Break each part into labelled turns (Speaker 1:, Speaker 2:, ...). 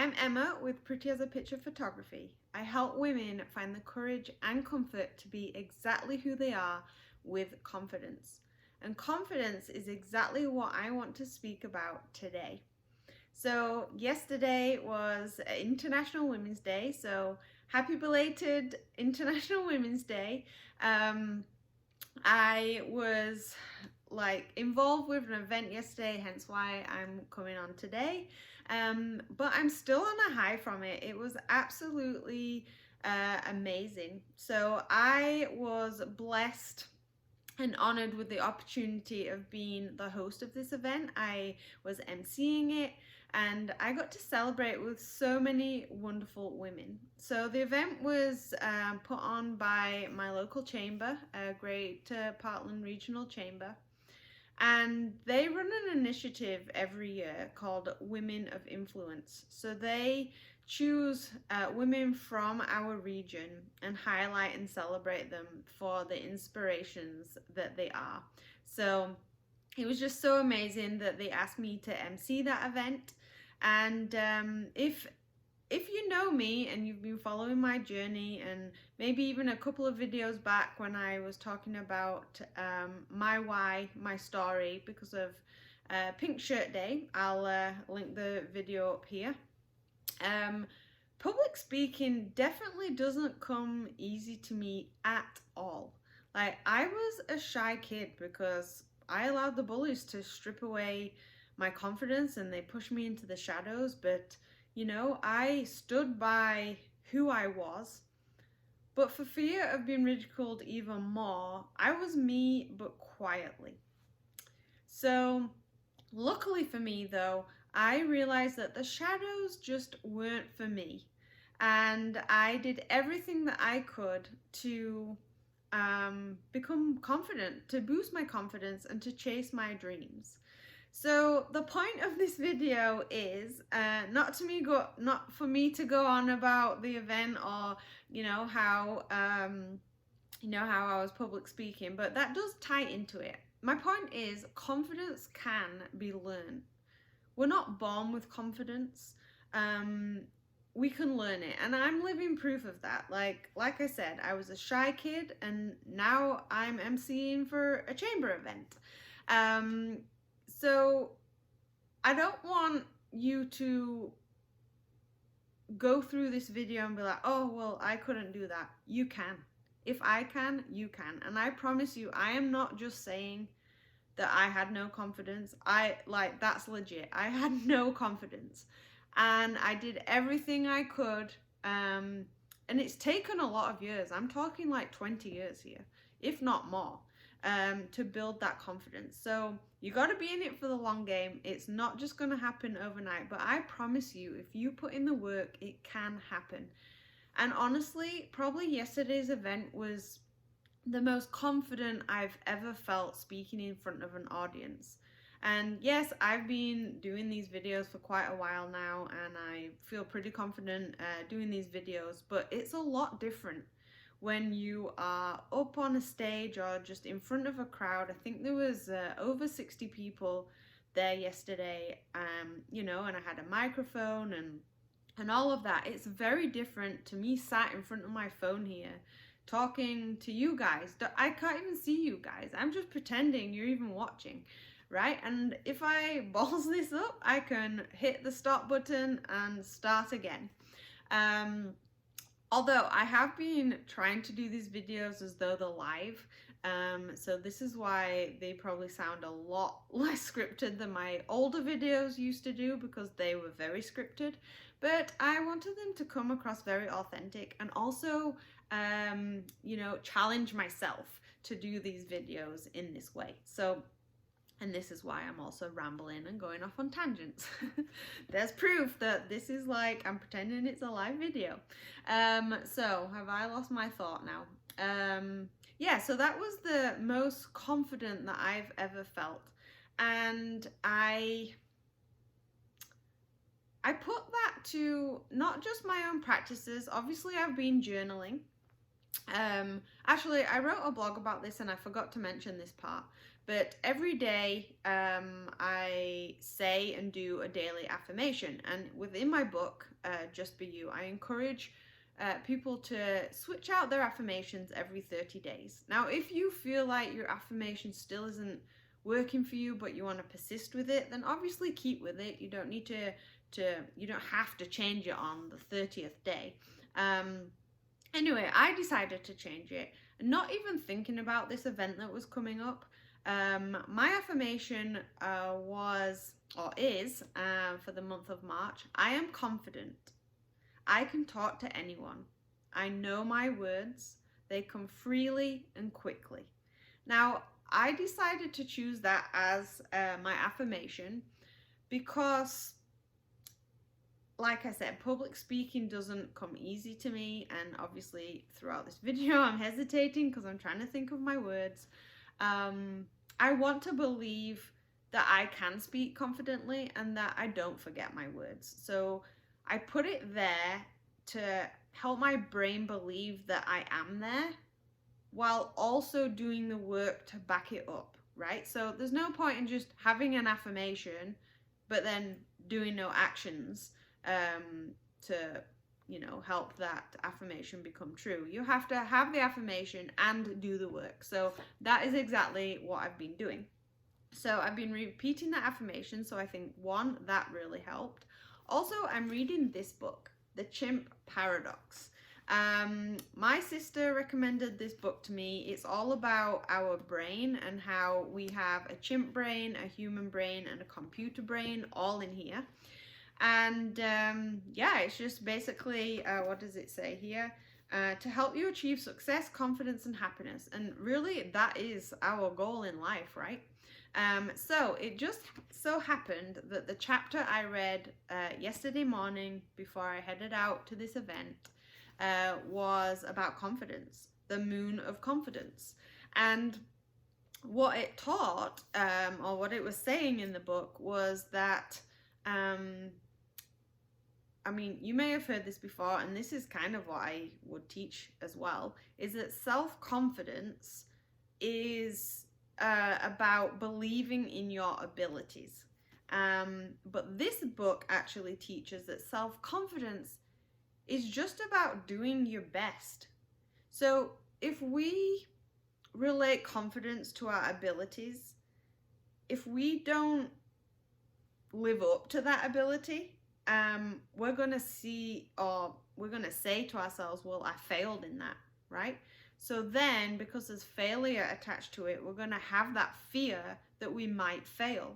Speaker 1: I'm Emma with Pretty as a Picture Photography. I help women find the courage and comfort to be exactly who they are with confidence. And confidence is exactly what I want to speak about today. So, yesterday was International Women's Day, so happy belated International Women's Day. I was involved with an event yesterday, hence why I'm coming on today. But I'm still on a high from it. It was absolutely amazing. So I was blessed and honored with the opportunity of being the host of this event. I was emceeing it and I got to celebrate with so many wonderful women. So the event was put on by my local chamber, Greater Parkland Regional Chamber, and they run an initiative every year called Women of Influence. So they choose women from our region and highlight and celebrate them for the inspirations that they are. So it was just so amazing that they asked me to MC that event. And if you know me and you've been following my journey, and maybe even a couple of videos back when I was talking about my why, my story because of Pink Shirt Day, I'll link the video up here. Public speaking definitely doesn't come easy to me at all. Like, I was a shy kid because I allowed the bullies to strip away my confidence and they pushed me into the shadows, but you know, I stood by who I was, but for fear of being ridiculed even more, I was me, but quietly. So, luckily for me though, I realized that the shadows just weren't for me. And I did everything that I could to become confident, to boost my confidence, and to chase my dreams. So the point of this video is not for me to go on about the event or how I was public speaking, but that does tie into it. My point is confidence can be learned. We're not born with confidence. We can learn it, and I'm living proof of that. Like I said, I was a shy kid and now I'm emceeing for a chamber event. So I don't want you to go through this video and be like, oh, well, I couldn't do that. You can. If I can, you can. And I promise you, I am not just saying that I had no confidence. That's legit. I had no confidence. And I did everything I could. And it's taken a lot of years. I'm talking like 20 years here, if not more. To build that confidence. So you got to be in it for the long game. It's not just going to happen overnight, but I promise you, if you put in the work, it can happen. And honestly, probably yesterday's event was the most confident I've ever felt speaking in front of an audience. And yes, I've been doing these videos for quite a while now, and I feel pretty confident doing these videos, but it's a lot different when you are up on a stage or just in front of a crowd. I think there was over 60 people there yesterday, and I had a microphone and all of that. It's very different to me sat in front of my phone here talking to you guys. I can't even see you guys. I'm just pretending you're even watching, right? And if I balls this up, I can hit the stop button and start again. Although I have been trying to do these videos as though they're live, so this is why they probably sound a lot less scripted than my older videos used to do, because they were very scripted. But I wanted them to come across very authentic, and also, challenge myself to do these videos in this way. And this is why I'm also rambling and going off on tangents. There's proof that this is like, I'm pretending it's a live video. So have I lost my thought now? Yeah, so that was the most confident that I've ever felt. And I put that to not just my own practices. Obviously, I've been journaling. Actually, I wrote a blog about this and I forgot to mention this part. But every day I say and do a daily affirmation. And within my book, Just Be You, I encourage people to switch out their affirmations every 30 days. Now, if you feel like your affirmation still isn't working for you, but you want to persist with it, then obviously keep with it. You don't need you don't have to change it on the 30th day. Anyway, I decided to change it, not even thinking about this event that was coming up. My affirmation was, or is, for the month of March: I am confident. I can talk to anyone. I know my words. They come freely and quickly. Now, I decided to choose that as my affirmation because, like I said, public speaking doesn't come easy to me, and obviously throughout this video I'm hesitating because I'm trying to think of my words. I want to believe that I can speak confidently and that I don't forget my words. So I put it there to help my brain believe that I am there while also doing the work to back it up, right? So there's no point in just having an affirmation but then doing no actions to, help that affirmation become true. You have to have the affirmation and do the work. So that is exactly what I've been doing. So I've been repeating that affirmation. So I think, one, that really helped. Also, I'm reading this book, The Chimp Paradox. My sister recommended this book to me. It's all about our brain and how we have a chimp brain, a human brain, and a computer brain all in here. And yeah, it's just basically, what does it say here? To help you achieve success, confidence, and happiness. And really, that is our goal in life, right? So it just so happened that the chapter I read yesterday morning before I headed out to this event was about confidence, the moon of confidence. And what it taught, or what it was saying in the book, was that you may have heard this before, and this is kind of what I would teach as well, is that self-confidence is about believing in your abilities. But this book actually teaches that self-confidence is just about doing your best. So if we relate confidence to our abilities, if we don't live up to that ability, we're going to say to ourselves, well, I failed in that, right? So then, because there's failure attached to it, we're going to have that fear that we might fail.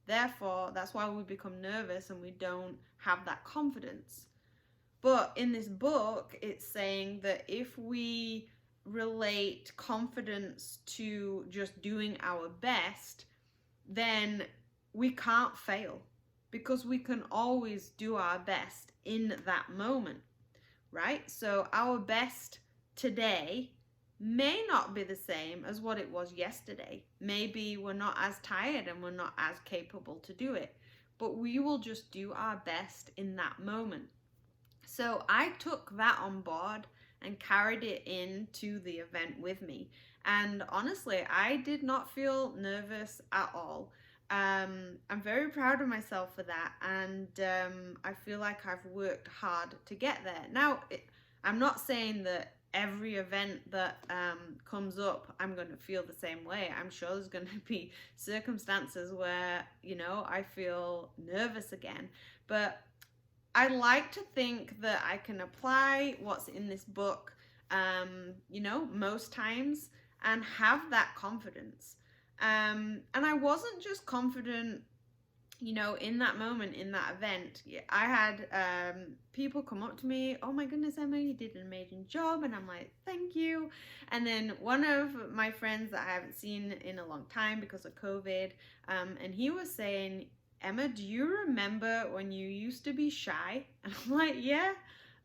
Speaker 1: Therefore, that's why we become nervous and we don't have that confidence. But in this book, it's saying that if we relate confidence to just doing our best, then we can't fail, because we can always do our best in that moment, right? So our best today may not be the same as what it was yesterday. Maybe we're not as tired and we're not as capable to do it, but we will just do our best in that moment. So I took that on board and carried it into the event with me. And honestly, I did not feel nervous at all. I'm very proud of myself for that, and I feel like I've worked hard to get there. Now, I'm not saying that every event that comes up I'm going to feel the same way. I'm sure there's going to be circumstances where, I feel nervous again, but I like to think that I can apply what's in this book, most times, and have that confidence. And I wasn't just confident, in that moment, in that event. I had people come up to me, oh my goodness, Emma, you did an amazing job. And I'm like, thank you. And then one of my friends that I haven't seen in a long time because of COVID, and he was saying, Emma, do you remember when you used to be shy? And I'm like, yeah,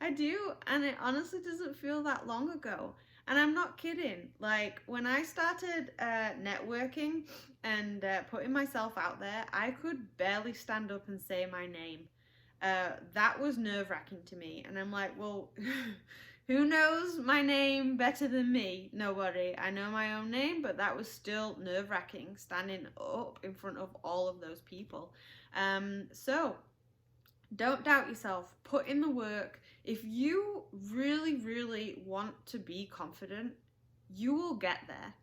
Speaker 1: I do. And it honestly doesn't feel that long ago. And I'm not kidding. Like, when I started networking and putting myself out there, I could barely stand up and say my name. That was nerve-wracking to me. And I'm like, well, Who knows my name better than me? Nobody. I know my own name, but that was still nerve-wracking, standing up in front of all of those people. So don't doubt yourself. Put in the work. If you really, really want to be confident, you will get there.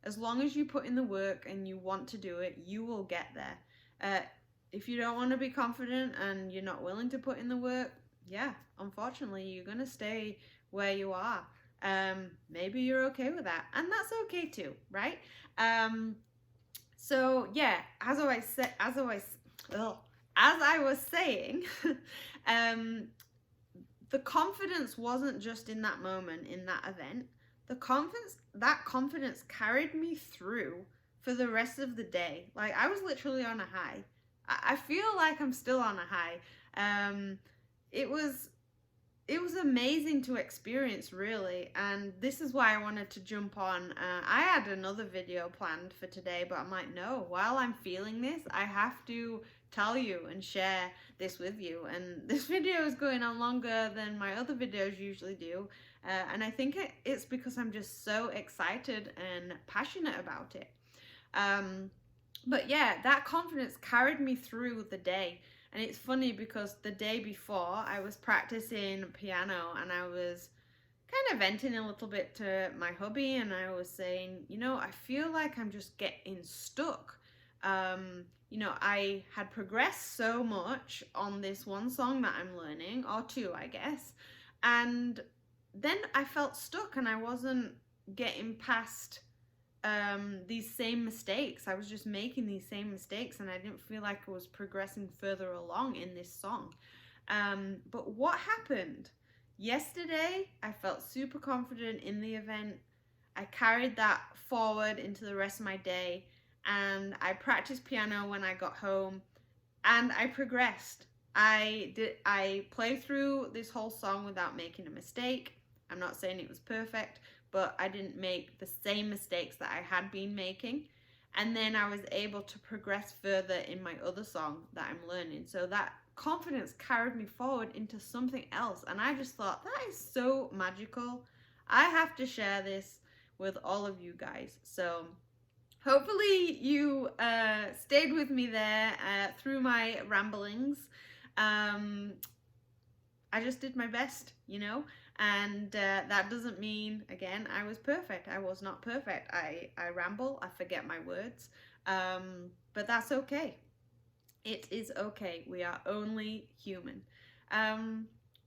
Speaker 1: As long as you put in the work and you want to do it, you will get there. If you don't want to be confident and you're not willing to put in the work, yeah, unfortunately, you're going to stay where you are. Maybe you're okay with that, and that's okay too, right? So yeah, as I was saying, the confidence wasn't just in that moment, in that event. That confidence carried me through for the rest of the day. Like, I was literally on a high. I feel like I'm still on a high. It was amazing to experience, really, and this is why I wanted to jump on. I had another video planned for today, but I'm like, no, while I'm feeling this, I have to tell you and share this with you. And this video is going on longer than my other videos usually do, and I think it's because I'm just so excited and passionate about it. But yeah, that confidence carried me through the day. And it's funny because the day before I was practicing piano and I was kind of venting a little bit to my hubby, and I was saying, I feel like I'm just getting stuck. I had progressed so much on this one song that I'm learning, or two, I guess. And then I felt stuck and I wasn't getting past these same mistakes. I was just making these same mistakes and I didn't feel like I was progressing further along in this song. But what happened? Yesterday, I felt super confident in the event. I carried that forward into the rest of my day, and I practiced piano when I got home, and I progressed. I played through this whole song without making a mistake. I'm not saying it was perfect, but I didn't make the same mistakes that I had been making. And then I was able to progress further in my other song that I'm learning. So that confidence carried me forward into something else. And I just thought, that is so magical. I have to share this with all of you guys. So hopefully you stayed with me there through my ramblings. I just did my best, and that doesn't mean, again, I was perfect. I was not perfect. I ramble, I forget my words, but that's okay. It is okay. We are only human.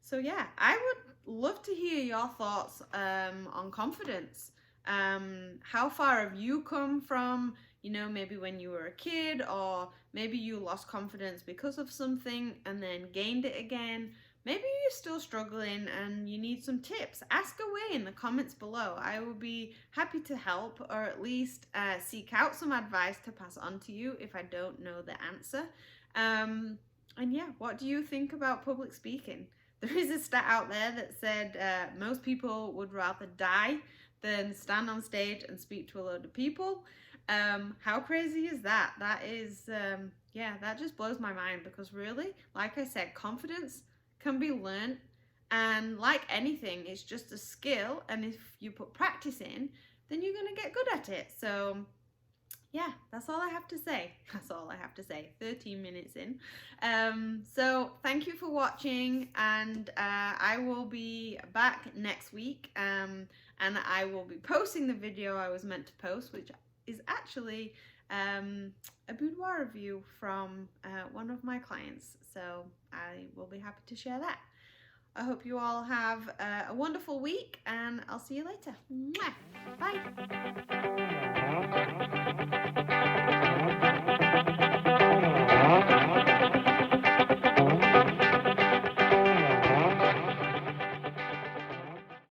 Speaker 1: So yeah, I would love to hear your thoughts on confidence. How far have you come from, maybe when you were a kid, or maybe you lost confidence because of something and then gained it again. Maybe you're still struggling and you need some tips. Ask away in the comments below. I will be happy to help, or at least seek out some advice to pass on to you if I don't know the answer. And yeah, what do you think about public speaking? There is a stat out there that said most people would rather die than stand on stage and speak to a load of people. How crazy is that? That is, yeah, that just blows my mind, because really, like I said, confidence can be learned, and like anything, it's just a skill, and if you put practice in, then you're gonna get good at it. So yeah, that's all I have to say. 13 minutes in. So thank you for watching, and I will be back next week, and I will be posting the video I was meant to post, which is actually a boudoir review from one of my clients. So I will be happy to share that. I hope you all have a wonderful week, and I'll see you later. Mwah! Bye.